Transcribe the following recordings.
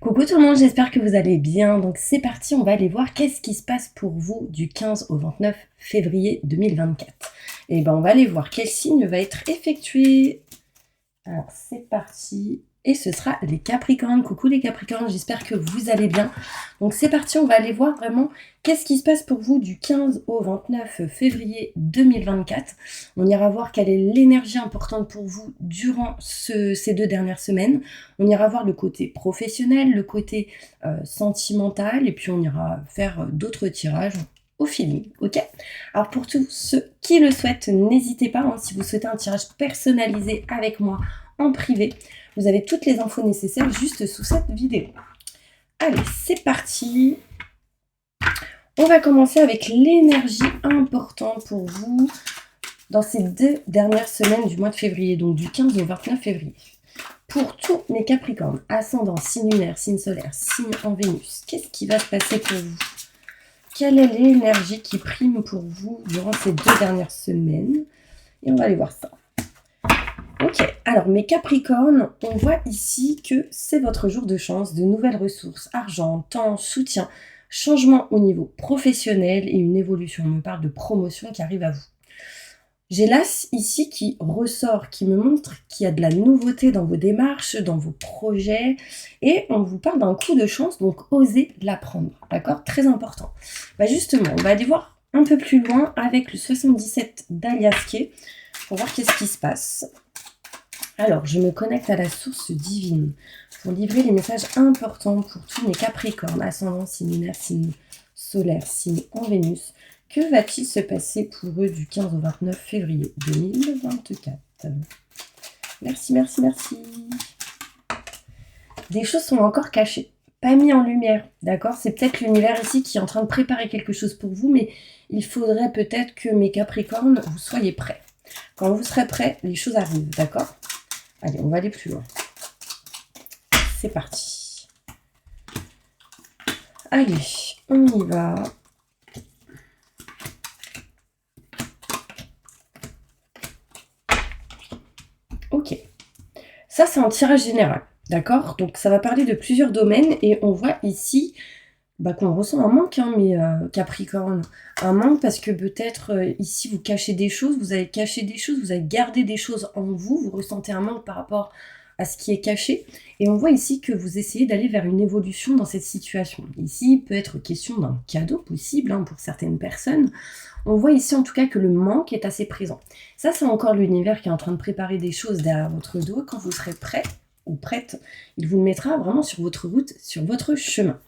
Coucou tout le monde, j'espère que vous allez bien. Donc c'est parti, on va aller voir qu'est-ce qui se passe pour vous du 15 au 29 février 2024. Et ben on va aller voir quel signe va être effectué. Alors c'est parti. Et ce sera les Capricornes. Coucou les Capricornes, j'espère que vous allez bien. Donc c'est parti, on va aller voir vraiment qu'est-ce qui se passe pour vous du 15 au 29 février 2024. On ira voir quelle est l'énergie importante pour vous durant ces 2 dernières semaines. On ira voir le côté professionnel, le côté sentimental, et puis on ira faire d'autres tirages au feeling, ok? Alors pour tous ceux qui le souhaitent, n'hésitez pas, hein, si vous souhaitez un tirage personnalisé avec moi en privé, vous avez toutes les infos nécessaires juste sous cette vidéo. Allez, c'est parti. On va commencer avec l'énergie importante pour vous dans ces 2 dernières semaines du mois de février, donc du 15 au 29 février. Pour tous mes Capricornes, ascendant, signe lunaire, signe solaire, signe en Vénus, qu'est-ce qui va se passer pour vous? Quelle est l'énergie qui prime pour vous durant ces 2 dernières semaines? Et on va aller voir ça. Ok, alors mes Capricornes, on voit ici que c'est votre jour de chance, de nouvelles ressources, argent, temps, soutien, changement au niveau professionnel et une évolution. On me parle de promotion qui arrive à vous. J'ai l'as ici qui ressort, qui me montre qu'il y a de la nouveauté dans vos démarches, dans vos projets, et on vous parle d'un coup de chance, donc osez l'apprendre, d'accord? Très important. Bah justement, on va aller voir un peu plus loin avec le 77 d'Aliasqué pour voir qu'est-ce qui se passe. Alors, je me connecte à la source divine pour livrer les messages importants pour tous mes Capricornes, ascendant, signe lunaire, signe solaire, signe en Vénus. Que va-t-il se passer pour eux du 15 au 29 février 2024? Merci, merci, merci. Des choses sont encore cachées, pas mis en lumière, d'accord? C'est peut-être l'univers ici qui est en train de préparer quelque chose pour vous, mais il faudrait peut-être que mes Capricornes, vous soyez prêts. Quand vous serez prêts, les choses arrivent, d'accord? Allez, on va aller plus loin. C'est parti. Allez, on y va. Ok. Ça, c'est un tirage général, d'accord? Donc, ça va parler de plusieurs domaines et on voit ici qu'on ressent un manque, hein, mes Capricornes. Un manque parce que peut-être ici, vous cachez des choses, vous avez caché des choses, vous avez gardé des choses en vous, vous ressentez un manque par rapport à ce qui est caché. Et on voit ici que vous essayez d'aller vers une évolution dans cette situation. Ici, il peut être question d'un cadeau possible, hein, pour certaines personnes. On voit ici en tout cas que le manque est assez présent. Ça, c'est encore l'univers qui est en train de préparer des choses derrière votre dos. Quand vous serez prêt ou prête, il vous mettra vraiment sur votre route, sur votre chemin.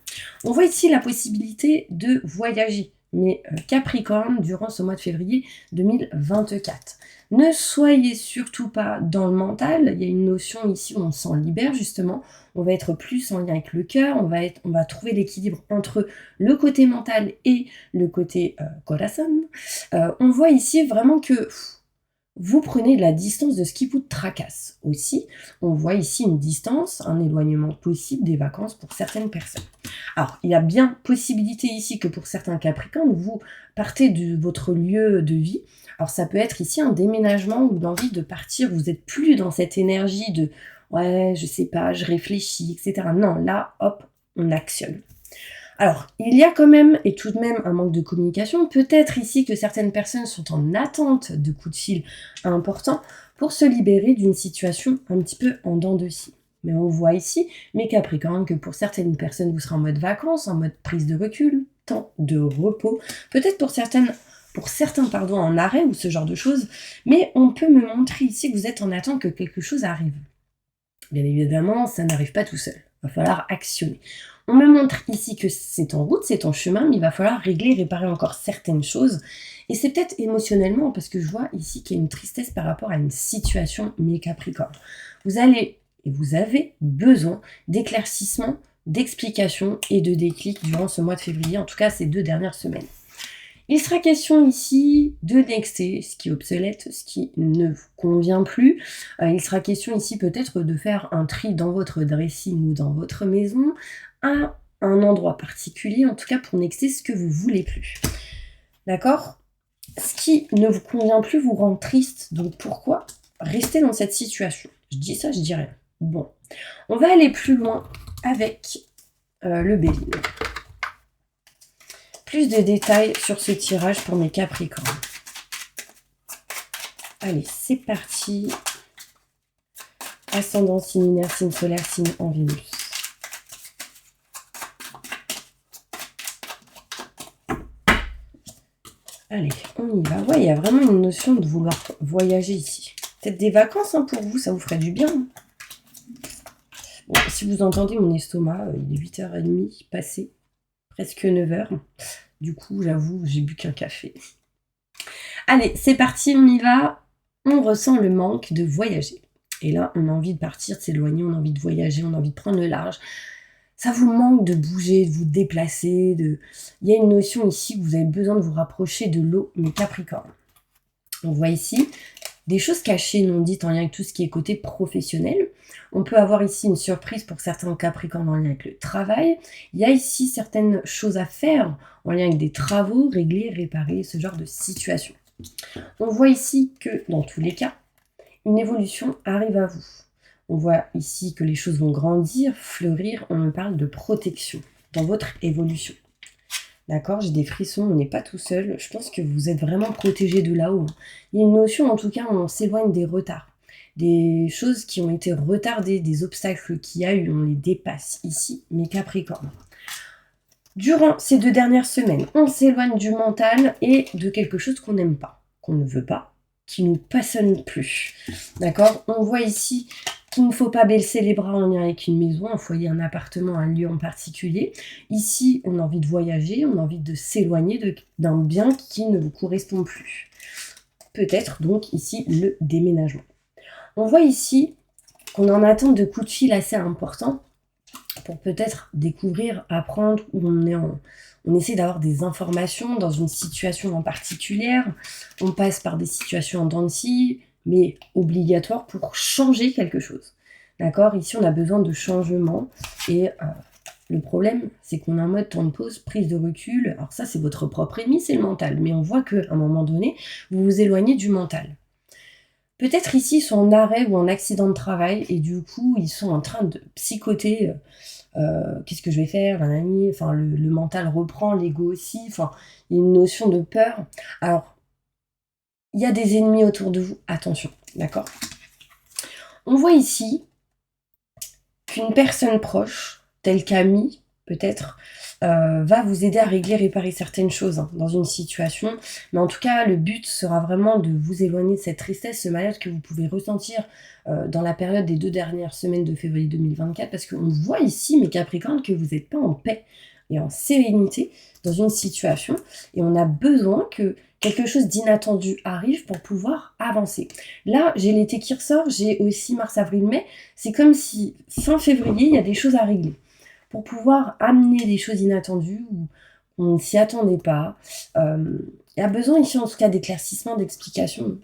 On voit ici la possibilité de voyager, mais Capricorne, durant ce mois de février 2024. Ne soyez surtout pas dans le mental, il y a une notion ici où on s'en libère justement, on va être plus en lien avec le cœur, on va trouver l'équilibre entre le côté mental et le côté corazon. On voit ici vraiment que vous prenez de la distance de ce qui vous tracasse. Aussi, on voit ici une distance, un éloignement possible des vacances pour certaines personnes. Alors, il y a bien possibilité ici que pour certains Capricornes, vous partez de votre lieu de vie. Alors, ça peut être ici un déménagement ou l'envie de partir. Vous n'êtes plus dans cette énergie de « ouais, je sais pas, je réfléchis, etc. » Non, là, hop, on actionne. Alors, il y a quand même, et tout de même, un manque de communication. Peut-être ici que certaines personnes sont en attente de coups de fil importants pour se libérer d'une situation un petit peu en dents de scie. Mais on voit ici, mes Capricornes, que pour certaines personnes, vous serez en mode vacances, en mode prise de recul, temps de repos. Peut-être pour certains, en arrêt ou ce genre de choses. Mais on peut me montrer ici que vous êtes en attente que quelque chose arrive. Bien évidemment, ça n'arrive pas tout seul. Il va falloir actionner. On me montre ici que c'est en route, c'est en chemin, mais il va falloir régler, réparer encore certaines choses. Et c'est peut-être émotionnellement, parce que je vois ici qu'il y a une tristesse par rapport à une situation, mes Capricornes. Vous allez et vous avez besoin d'éclaircissement, d'explications et de déclics durant ce mois de février, en tout cas ces 2 dernières semaines. Il sera question ici de nexter ce qui est obsolète, ce qui ne vous convient plus. Il sera question ici peut-être de faire un tri dans votre dressing ou dans votre maison à un endroit particulier, en tout cas pour nexter ce que vous voulez plus. D'accord? Ce qui ne vous convient plus vous rend triste, donc pourquoi rester dans cette situation? Je dis ça, je dis rien. Bon, on va aller plus loin avec le Bélier. Plus de détails sur ce tirage pour mes Capricornes. Allez, c'est parti. Ascendant, signe lunaire, signe solaire, signe en Vénus. Allez, on y va. Ouais, il y a vraiment une notion de vouloir voyager ici. Peut-être des vacances hein, pour vous, ça vous ferait du bien. Bon, si vous entendez mon estomac, il est 8h30 passé, presque 9h. Du coup, j'avoue, j'ai bu qu'un café. Allez, c'est parti, on y va. On ressent le manque de voyager. Et là, on a envie de partir, de s'éloigner, on a envie de voyager, on a envie de prendre le large. Ça vous manque de bouger, de vous déplacer. Il y a une notion ici que vous avez besoin de vous rapprocher de l'eau, mes Capricornes. On voit ici des choses cachées, non dites, en lien avec tout ce qui est côté professionnel. On peut avoir ici une surprise pour certains Capricornes en lien avec le travail. Il y a ici certaines choses à faire en lien avec des travaux, régler, réparer, ce genre de situation. On voit ici que, dans tous les cas, une évolution arrive à vous. On voit ici que les choses vont grandir, fleurir. On me parle de protection dans votre évolution. D'accord, j'ai des frissons, on n'est pas tout seul. Je pense que vous êtes vraiment protégé de là-haut. Il y a une notion, en tout cas, où on s'éloigne des retards. Des choses qui ont été retardées, des obstacles qu'il y a eu, on les dépasse ici, mes Capricornes. Durant ces 2 dernières semaines, on s'éloigne du mental et de quelque chose qu'on n'aime pas, qu'on ne veut pas, qui ne nous passionne plus. D'accord? On voit ici qu'il ne faut pas baisser les bras en lien avec une maison, un foyer, un appartement, un lieu en particulier. Ici, on a envie de voyager, on a envie de s'éloigner d'un bien qui ne vous correspond plus. Peut-être donc ici le déménagement. On voit ici qu'on est en attente de coups de fil assez importants pour peut-être découvrir, apprendre, où on essaie d'avoir des informations dans une situation en particulier. On passe par des situations en dents de scie, mais obligatoires pour changer quelque chose. D'accord? Ici, on a besoin de changement. Et le problème, c'est qu'on est en mode temps de pause, prise de recul. Alors ça, c'est votre propre ennemi, c'est le mental. Mais on voit qu'à un moment donné, vous vous éloignez du mental. Peut-être ici, ils sont en arrêt ou en accident de travail et du coup, ils sont en train de psychoter. Qu'est-ce que je vais faire, enfin, le mental reprend, l'ego aussi. Enfin, il y a une notion de peur. Alors, il y a des ennemis autour de vous. Attention, d'accord? On voit ici qu'une personne proche, telle qu'Ami, peut-être, va vous aider à régler, réparer certaines choses hein, dans une situation. Mais en tout cas, le but sera vraiment de vous éloigner de cette tristesse, ce mal-être que vous pouvez ressentir dans la période des 2 dernières semaines de février 2024. Parce qu'on voit ici, mes Capricornes, que vous n'êtes pas en paix et en sérénité dans une situation. Et on a besoin que quelque chose d'inattendu arrive pour pouvoir avancer. Là, j'ai l'été qui ressort, j'ai aussi mars, avril, mai. C'est comme si fin février, il y a des choses à régler. Pour pouvoir amener des choses inattendues où on ne s'y attendait pas. Il y a besoin ici en tout cas d'éclaircissement, d'explications.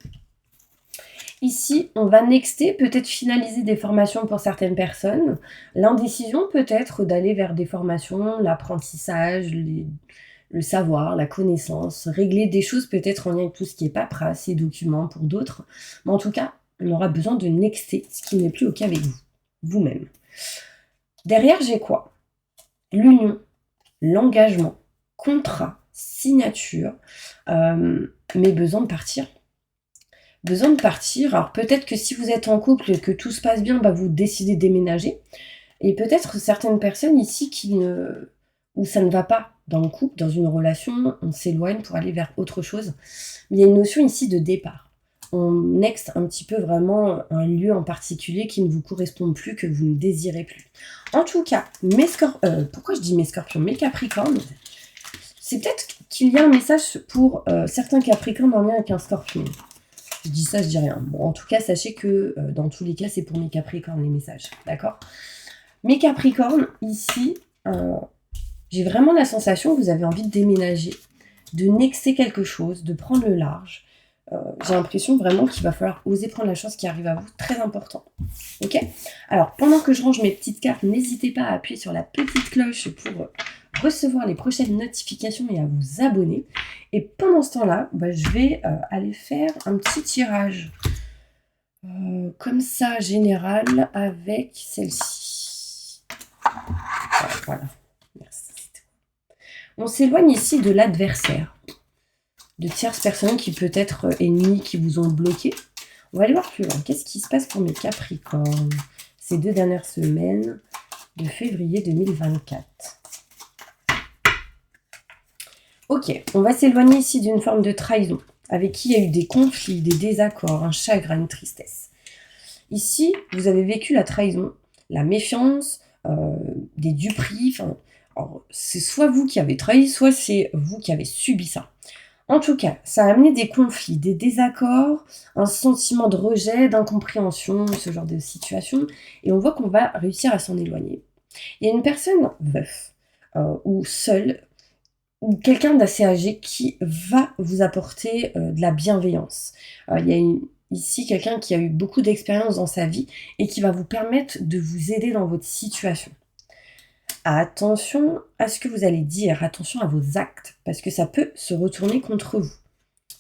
Ici, on va nexter, peut-être finaliser des formations pour certaines personnes. L'indécision peut-être d'aller vers des formations, l'apprentissage, le savoir, la connaissance, régler des choses peut-être en lien avec tout ce qui est paperasse et documents pour d'autres. Mais en tout cas, on aura besoin de nexter, ce qui n'est plus OK avec vous, vous-même. Derrière, j'ai quoi? L'union, l'engagement, contrat, signature, mais besoin de partir. Besoin de partir. Alors peut-être que si vous êtes en couple et que tout se passe bien, bah, vous décidez de déménager. Et peut-être certaines personnes ici où ça ne va pas dans le couple, dans une relation, on s'éloigne pour aller vers autre chose. Mais il y a une notion ici de départ. On next un petit peu vraiment un lieu en particulier qui ne vous correspond plus, que vous ne désirez plus. En tout cas, pourquoi je dis mes scorpions, mes capricornes, c'est peut-être qu'il y a un message pour certains capricornes en lien avec un scorpion. Je dis ça, je dis rien. Bon, en tout cas, sachez que dans tous les cas, c'est pour mes capricornes les messages, d'accord? Mes capricornes, ici, j'ai vraiment la sensation que vous avez envie de déménager, de nexter quelque chose, de prendre le large. J'ai l'impression vraiment qu'il va falloir oser prendre la chance qui arrive à vous, très important. Ok? Alors, pendant que je range mes petites cartes, n'hésitez pas à appuyer sur la petite cloche pour recevoir les prochaines notifications et à vous abonner. Et pendant ce temps-là, bah, je vais aller faire un petit tirage comme ça, général, avec celle-ci. Voilà. On s'éloigne ici de l'adversaire, de tierces personnes qui peut être ennemies, qui vous ont bloqué. On va aller voir plus loin. Qu'est-ce qui se passe pour mes Capricornes ces 2 dernières semaines de février 2024? Ok, on va s'éloigner ici d'une forme de trahison, avec qui il y a eu des conflits, des désaccords, un chagrin, une tristesse. Ici, vous avez vécu la trahison, la méfiance, des duperies. C'est soit vous qui avez trahi, soit c'est vous qui avez subi ça. En tout cas, ça a amené des conflits, des désaccords, un sentiment de rejet, d'incompréhension, ce genre de situation. Et on voit qu'on va réussir à s'en éloigner. Il y a une personne veuf ou seule, ou quelqu'un d'assez âgé qui va vous apporter de la bienveillance. Il y a ici quelqu'un qui a eu beaucoup d'expérience dans sa vie et qui va vous permettre de vous aider dans votre situation. Attention à ce que vous allez dire, attention à vos actes, parce que ça peut se retourner contre vous.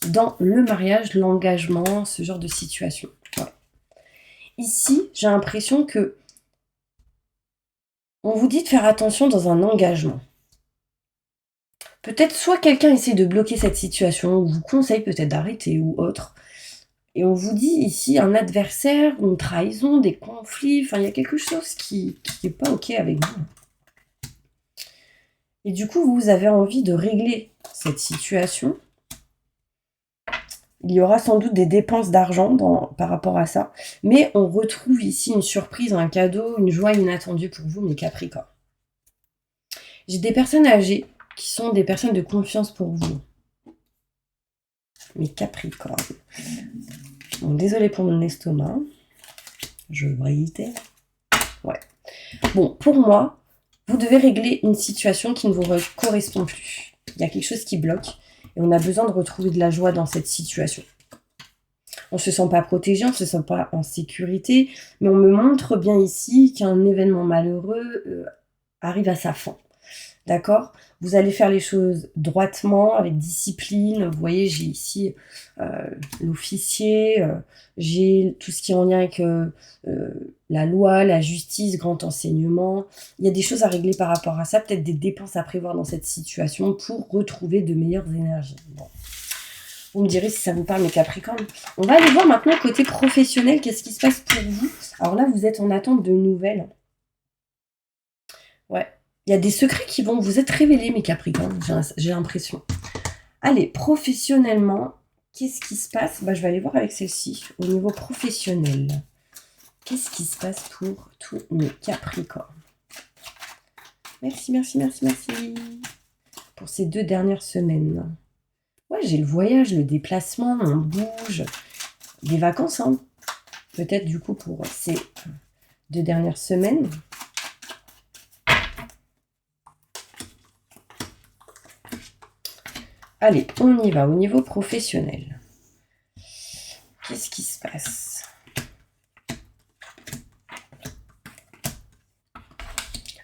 Dans le mariage, l'engagement, ce genre de situation. Ouais. Ici, j'ai l'impression que on vous dit de faire attention dans un engagement. Peut-être soit quelqu'un essaie de bloquer cette situation, ou vous conseille peut-être d'arrêter, ou autre. Et on vous dit ici un adversaire, une trahison, des conflits, il y a quelque chose qui n'est pas ok avec vous. Et du coup, vous avez envie de régler cette situation. Il y aura sans doute des dépenses d'argent par rapport à ça. Mais on retrouve ici une surprise, un cadeau, une joie inattendue pour vous, mes Capricornes. J'ai des personnes âgées qui sont des personnes de confiance pour vous. Mes Capricornes. Bon, désolée pour mon estomac. Je réitère. Ouais. Bon, pour moi, vous devez régler une situation qui ne vous correspond plus. Il y a quelque chose qui bloque et on a besoin de retrouver de la joie dans cette situation. On ne se sent pas protégé, on ne se sent pas en sécurité, mais on me montre bien ici qu'un événement malheureux arrive à sa fin. D'accord? Vous allez faire les choses droitement, avec discipline. Vous voyez, j'ai ici l'officier, j'ai tout ce qui est en lien avec la loi, la justice, grand enseignement. Il y a des choses à régler par rapport à ça, peut-être des dépenses à prévoir dans cette situation pour retrouver de meilleures énergies. Bon. Vous me direz si ça vous parle, mes Capricornes. On va aller voir maintenant côté professionnel, qu'est-ce qui se passe pour vous. Alors là, vous êtes en attente de nouvelles. Ouais. Il y a des secrets qui vont vous être révélés, mes Capricornes, j'ai l'impression. Allez, professionnellement, qu'est-ce qui se passe? Je vais aller voir avec celle-ci, au niveau professionnel. Qu'est-ce qui se passe pour tous mes Capricornes? Merci, merci, merci, merci. Pour ces 2 dernières semaines. Ouais, j'ai le voyage, le déplacement, on bouge. Des vacances, hein. Peut-être du coup pour ces 2 dernières semaines. Allez, on y va au niveau professionnel. Qu'est-ce qui se passe?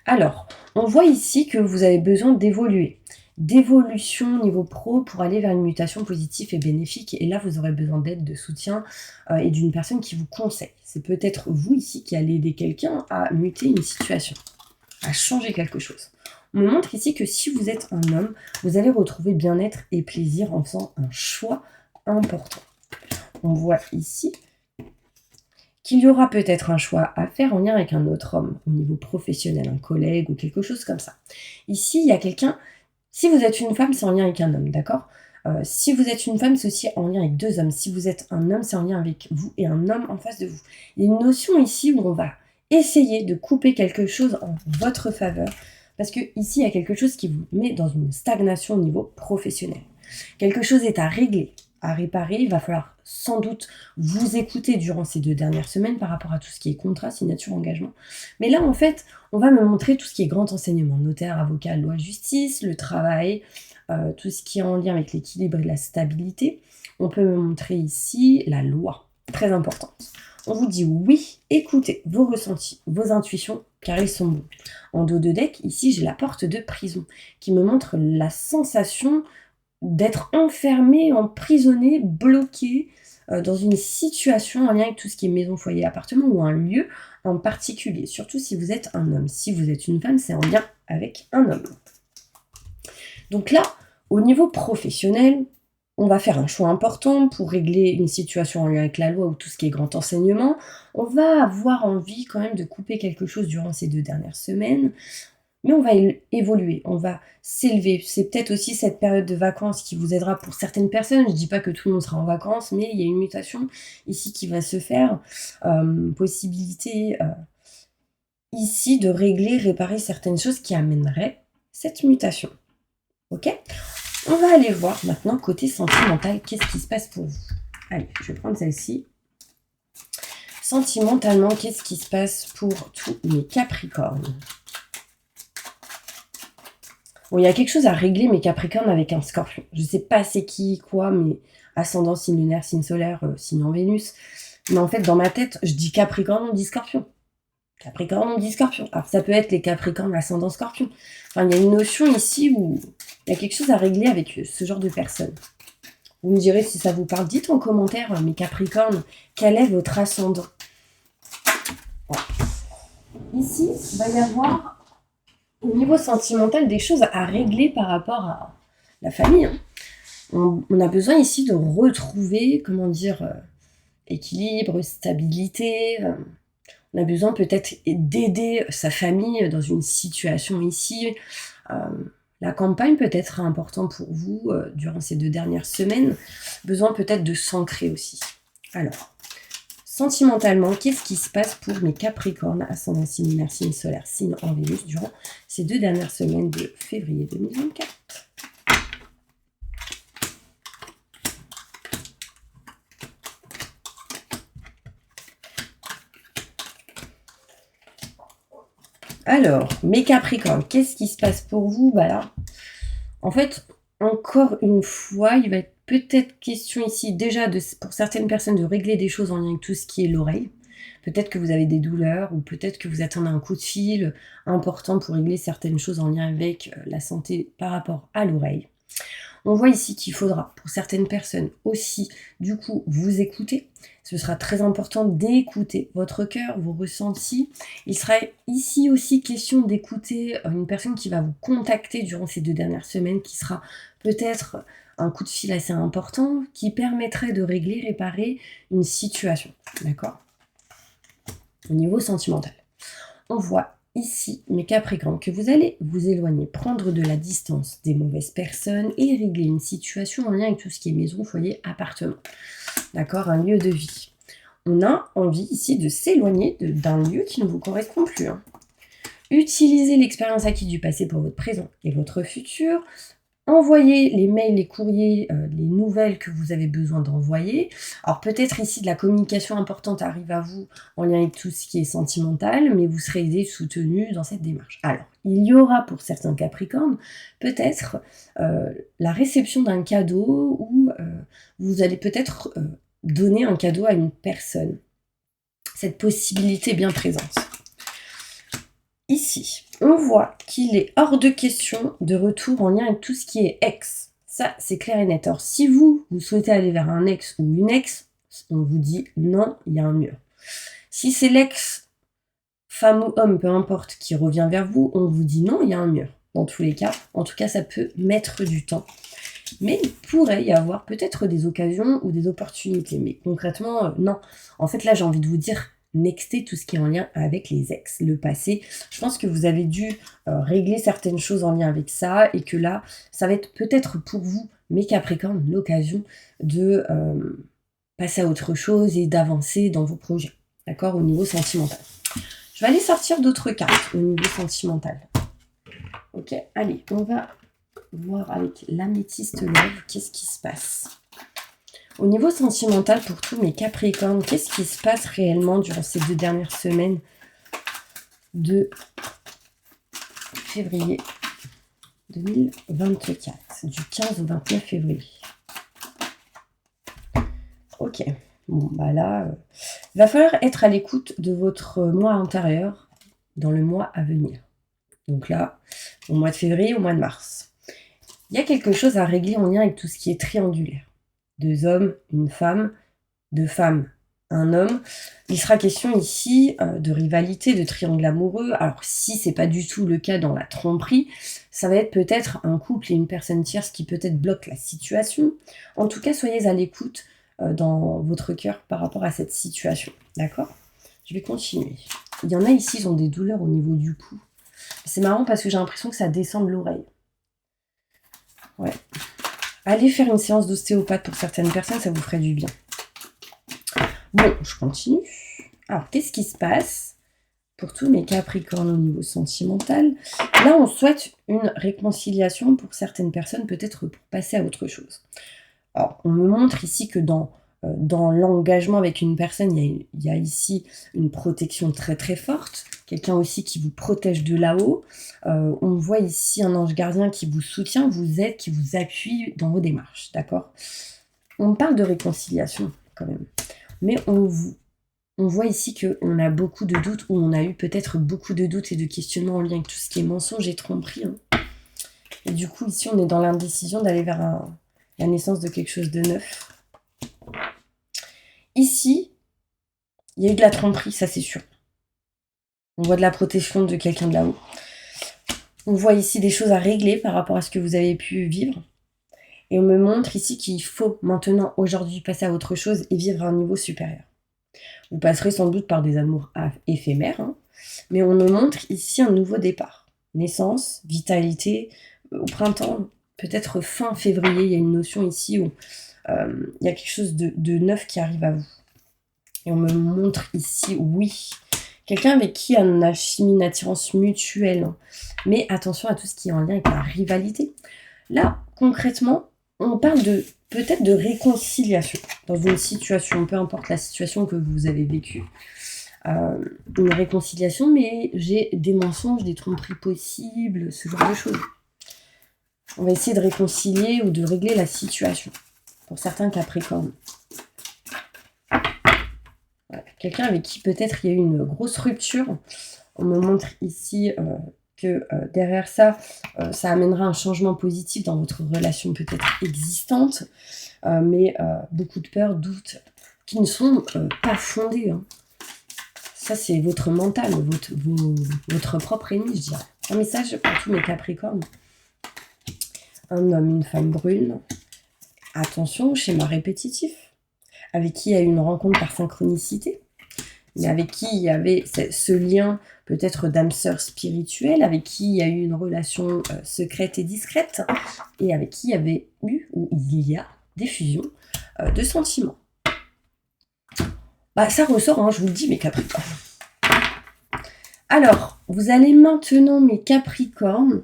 Alors, on voit ici que vous avez besoin d'évoluer. D'évolution au niveau pro pour aller vers une mutation positive et bénéfique. Et là, vous aurez besoin d'aide, de soutien et d'une personne qui vous conseille. C'est peut-être vous ici qui allez aider quelqu'un à muter une situation, à changer quelque chose. On me montre ici que si vous êtes un homme, vous allez retrouver bien-être et plaisir en faisant un choix important. On voit ici qu'il y aura peut-être un choix à faire en lien avec un autre homme, au niveau professionnel, un collègue ou quelque chose comme ça. Ici, il y a quelqu'un, si vous êtes une femme, c'est en lien avec un homme, d'accord ? Si vous êtes une femme, c'est aussi en lien avec 2 hommes. Si vous êtes un homme, c'est en lien avec vous et un homme en face de vous. Il y a une notion ici où on va essayer de couper quelque chose en votre faveur. Parce que ici, il y a quelque chose qui vous met dans une stagnation au niveau professionnel. Quelque chose est à régler, à réparer. Il va falloir sans doute vous écouter durant ces 2 dernières semaines par rapport à tout ce qui est contrat, signature, engagement. Mais là, en fait, on va me montrer tout ce qui est grand enseignement, notaire, avocat, loi, justice, le travail, tout ce qui est en lien avec l'équilibre et la stabilité. On peut me montrer ici la loi, très importante. On vous dit oui, écoutez vos ressentis, vos intuitions, car ils sont bons. En dos de deck, ici, j'ai la porte de prison, qui me montre la sensation d'être enfermé, emprisonné, bloqué dans une situation en lien avec tout ce qui est maison, foyer, appartement ou un lieu en particulier, surtout si vous êtes un homme. Si vous êtes une femme, c'est en lien avec un homme. Donc là, au niveau professionnel, on va faire un choix important pour régler une situation en lien avec la loi ou tout ce qui est grand enseignement. On va avoir envie quand même de couper quelque chose durant ces 2 dernières semaines, mais on va évoluer, on va s'élever. C'est peut-être aussi cette période de vacances qui vous aidera pour certaines personnes. Je ne dis pas que tout le monde sera en vacances, mais il y a une mutation ici qui va se faire. Possibilité ici de régler, réparer certaines choses qui amèneraient cette mutation. Ok ? On va aller voir maintenant côté sentimental, qu'est-ce qui se passe pour vous. Allez, je vais prendre celle-ci. Sentimentalement, qu'est-ce qui se passe pour tous les Capricornes? Bon, il y a quelque chose à régler, mes Capricornes, avec un Scorpion. Je sais pas c'est qui, quoi, mais ascendant, signe lunaire, signe solaire, signe en Vénus. Mais en fait, dans ma tête, je dis Capricorne, on dit Scorpion. Capricorne, on dit Scorpion. Alors, ça peut être les Capricornes ascendant Scorpion. Enfin, il y a une notion ici où il y a quelque chose à régler avec ce genre de personnes. Vous me direz si ça vous parle. Dites en commentaire, mes Capricornes, quel est votre ascendant? Voilà. Ici, il va y avoir, au niveau sentimental, des choses à régler par rapport à la famille. Hein. On a besoin ici de retrouver, comment dire, équilibre, stabilité. On a besoin peut-être d'aider sa famille dans une situation ici. La campagne peut être important pour vous durant ces 2 dernières semaines. Besoin peut-être de s'ancrer aussi. Alors, sentimentalement, qu'est-ce qui se passe pour mes Capricornes, ascendant signe lunaire, signe solaire, signe en Vénus, durant ces 2 dernières semaines de février 2024? Alors, mes Capricornes, qu'est-ce qui se passe pour vous? Bah là, en fait, encore une fois, il va être peut-être question ici déjà pour certaines personnes de régler des choses en lien avec tout ce qui est l'oreille. Peut-être que vous avez des douleurs ou peut-être que vous attendez un coup de fil important pour régler certaines choses en lien avec la santé par rapport à l'oreille. On voit ici qu'il faudra, pour certaines personnes aussi, du coup, vous écouter. Ce sera très important d'écouter votre cœur, vos ressentis. Il sera ici aussi question d'écouter une personne qui va vous contacter durant ces 2 dernières semaines, qui sera peut-être un coup de fil assez important, qui permettrait de régler, réparer une situation. D'accord ? Au niveau sentimental. On voit ici, mes Capricornes, que vous allez vous éloigner, prendre de la distance des mauvaises personnes et régler une situation en lien avec tout ce qui est maison, foyer, appartement. D'accord, un lieu de vie. On a envie ici de s'éloigner d'un lieu qui ne vous correspond plus. Hein. Utilisez l'expérience acquise du passé pour votre présent et votre futur. Envoyez les mails, les courriers, les nouvelles que vous avez besoin d'envoyer. Alors peut-être ici de la communication importante arrive à vous en lien avec tout ce qui est sentimental, mais vous serez aidé, soutenu dans cette démarche. Alors, il y aura pour certains Capricornes peut-être la réception d'un cadeau ou vous allez peut-être donner un cadeau à une personne. Cette possibilité est bien présente. Ici, on voit qu'il est hors de question de retour en lien avec tout ce qui est ex. Ça, c'est clair et net. Alors, si vous souhaitez aller vers un ex ou une ex, on vous dit non, il y a un mur. Si c'est l'ex, femme ou homme, peu importe, qui revient vers vous, on vous dit non, il y a un mur. Dans tous les cas, en tout cas, ça peut mettre du temps. Mais il pourrait y avoir peut-être des occasions ou des opportunités. Mais concrètement, non. En fait, là, j'ai envie de vous dire, nexter tout ce qui est en lien avec les ex, le passé. Je pense que vous avez dû régler certaines choses en lien avec ça et que là, ça va être peut-être pour vous, mes Capricornes, l'occasion de passer à autre chose et d'avancer dans vos projets, d'accord, au niveau sentimental. Je vais aller sortir d'autres cartes au niveau sentimental. Ok, allez, on va voir avec l'améthyste love, qu'est-ce qui se passe. Au niveau sentimental, pour tous mes Capricornes, qu'est-ce qui se passe réellement durant ces 2 dernières semaines de février 2024, du 15 au 29 février. Ok, bon bah là, il va falloir être à l'écoute de votre mois intérieur dans le mois à venir. Donc là, au mois de février, au mois de mars. Il y a quelque chose à régler en lien avec tout ce qui est triangulaire. 2 hommes, une femme, 2 femmes, un homme. Il sera question ici de rivalité, de triangle amoureux. Alors si c'est pas du tout le cas dans la tromperie, ça va être peut-être un couple et une personne tierce qui peut-être bloque la situation. En tout cas, soyez à l'écoute dans votre cœur par rapport à cette situation. D'accord? Je vais continuer. Il y en a ici, ils ont des douleurs au niveau du cou. C'est marrant parce que j'ai l'impression que ça descend de l'oreille. Ouais. Allez faire une séance d'ostéopathe pour certaines personnes, ça vous ferait du bien. Bon, je continue. Alors, qu'est-ce qui se passe pour tous mes Capricornes au niveau sentimental? Là, on souhaite une réconciliation pour certaines personnes, peut-être pour passer à autre chose. Alors, on me montre ici que dans l'engagement avec une personne, il y a ici une protection très très forte. Quelqu'un aussi qui vous protège de là-haut. On voit ici un ange gardien qui vous soutient, vous aide, qui vous appuie dans vos démarches. D'accord? On parle de réconciliation quand même. Mais on voit ici qu'on a beaucoup de doutes, ou on a eu peut-être beaucoup de doutes et de questionnements en lien avec tout ce qui est mensonge et tromperie. Hein. Et du coup, ici, on est dans l'indécision d'aller vers la naissance de quelque chose de neuf. Ici, il y a eu de la tromperie, ça c'est sûr. On voit de la protection de quelqu'un de là-haut. On voit ici des choses à régler par rapport à ce que vous avez pu vivre. Et on me montre ici qu'il faut maintenant, aujourd'hui, passer à autre chose et vivre à un niveau supérieur. Vous passerez sans doute par des amours éphémères, hein, mais on me montre ici un nouveau départ. Naissance, vitalité, au printemps, peut-être fin février, il y a une notion ici où il y a quelque chose de neuf qui arrive à vous. Et on me montre ici, oui, quelqu'un avec qui a une alchimie, une attirance mutuelle, hein, mais attention à tout ce qui est en lien avec la rivalité. Là, concrètement, on parle peut-être de réconciliation dans une situation, peu importe la situation que vous avez vécue. Une réconciliation, mais j'ai des mensonges, des tromperies possibles, ce genre de choses. On va essayer de réconcilier ou de régler la situation pour certains Capricornes. Voilà. Quelqu'un avec qui peut-être il y a eu une grosse rupture. On me montre ici que derrière ça, ça amènera un changement positif dans votre relation peut-être existante, mais beaucoup de peurs, doutes, qui ne sont pas fondés. Hein. Ça, c'est votre mental, votre propre ennemi, je dirais. Un message pour tous mes Capricornes. Un homme, une femme brune. Attention, schéma répétitif. Avec qui il y a eu une rencontre par synchronicité, mais avec qui il y avait ce lien peut-être d'âme sœur spirituelle, avec qui il y a eu une relation secrète et discrète, et avec qui il y avait eu, ou il y a, des fusions de sentiments. Bah, ça ressort, hein, je vous le dis, mes Capricornes. Alors, vous allez maintenant, mes Capricornes,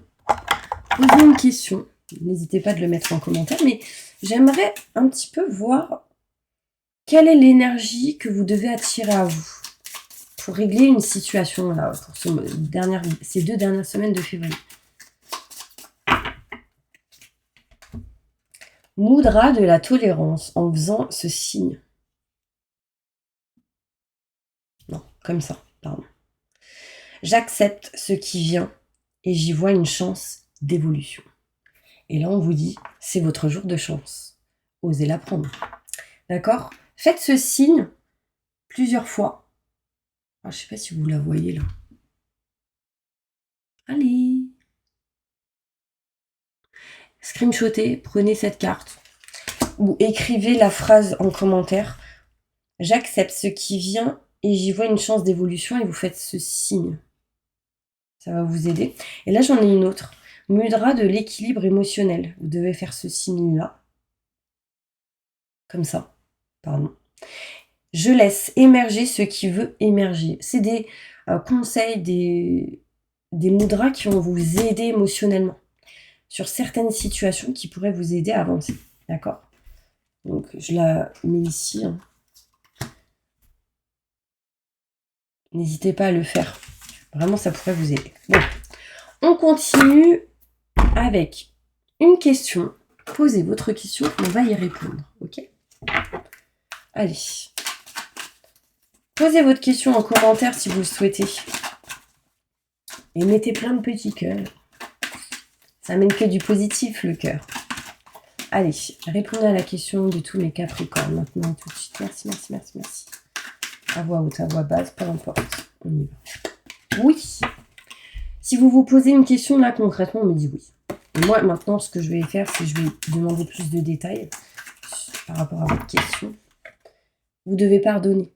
poser une question. N'hésitez pas de le mettre en commentaire, mais j'aimerais un petit peu voir quelle est l'énergie que vous devez attirer à vous pour régler une situation là, pour ces 2 dernières semaines de février. Moudra de la tolérance en faisant ce signe. Non, comme ça, pardon. J'accepte ce qui vient et j'y vois une chance d'évolution. Et là, on vous dit, c'est votre jour de chance. Osez la prendre. D'accord? Faites ce signe plusieurs fois. Alors, je ne sais pas si vous la voyez là. Allez! Screenshotez, prenez cette carte ou écrivez la phrase en commentaire. J'accepte ce qui vient et j'y vois une chance d'évolution, et vous faites ce signe. Ça va vous aider. Et là, j'en ai une autre. Mudra de l'équilibre émotionnel. Vous devez faire ce signe-là. Comme ça. Pardon. Je laisse émerger ce qui veut émerger. C'est des conseils, des mudras qui vont vous aider émotionnellement sur certaines situations qui pourraient vous aider à avancer. D'accord? Donc, je la mets ici. Hein. N'hésitez pas à le faire. Vraiment, ça pourrait vous aider. Bon, on continue avec une question. Posez votre question, on va y répondre. Ok? Allez. Posez votre question en commentaire si vous le souhaitez. Et mettez plein de petits cœurs. Ça amène que du positif, le cœur. Allez, répondez à la question de tous mes Capricornes maintenant tout de suite. Merci, merci, merci, merci. À voix haute, à voix basse, peu importe. On y va. Oui. Si vous vous posez une question, là, concrètement, on me dit oui. Et moi, maintenant, ce que je vais faire, c'est que je vais demander plus de détails par rapport à votre question. Vous devez pardonner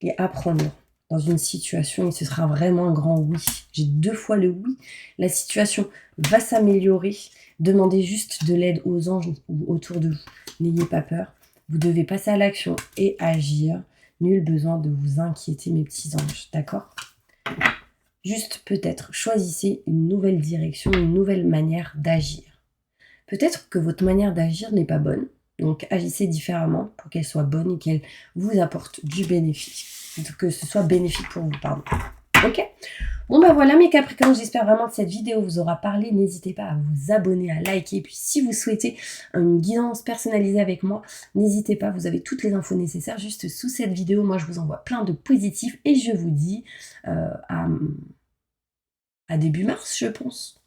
et apprendre dans une situation et ce sera vraiment un grand oui. J'ai 2 fois le oui. La situation va s'améliorer. Demandez juste de l'aide aux anges ou autour de vous. N'ayez pas peur. Vous devez passer à l'action et agir. Nul besoin de vous inquiéter, mes petits anges. D'accord ? Juste peut-être choisissez une nouvelle direction, une nouvelle manière d'agir. Peut-être que votre manière d'agir n'est pas bonne. Donc agissez différemment pour qu'elle soit bonne et qu'elle vous apporte du bénéfice. Que ce soit bénéfique pour vous, pardon. Ok ? Bon bah voilà mes Capricornes, j'espère vraiment que cette vidéo vous aura parlé. N'hésitez pas à vous abonner, à liker. Et puis si vous souhaitez une guidance personnalisée avec moi, n'hésitez pas, vous avez toutes les infos nécessaires juste sous cette vidéo. Moi je vous envoie plein de positifs et je vous dis à début mars je pense.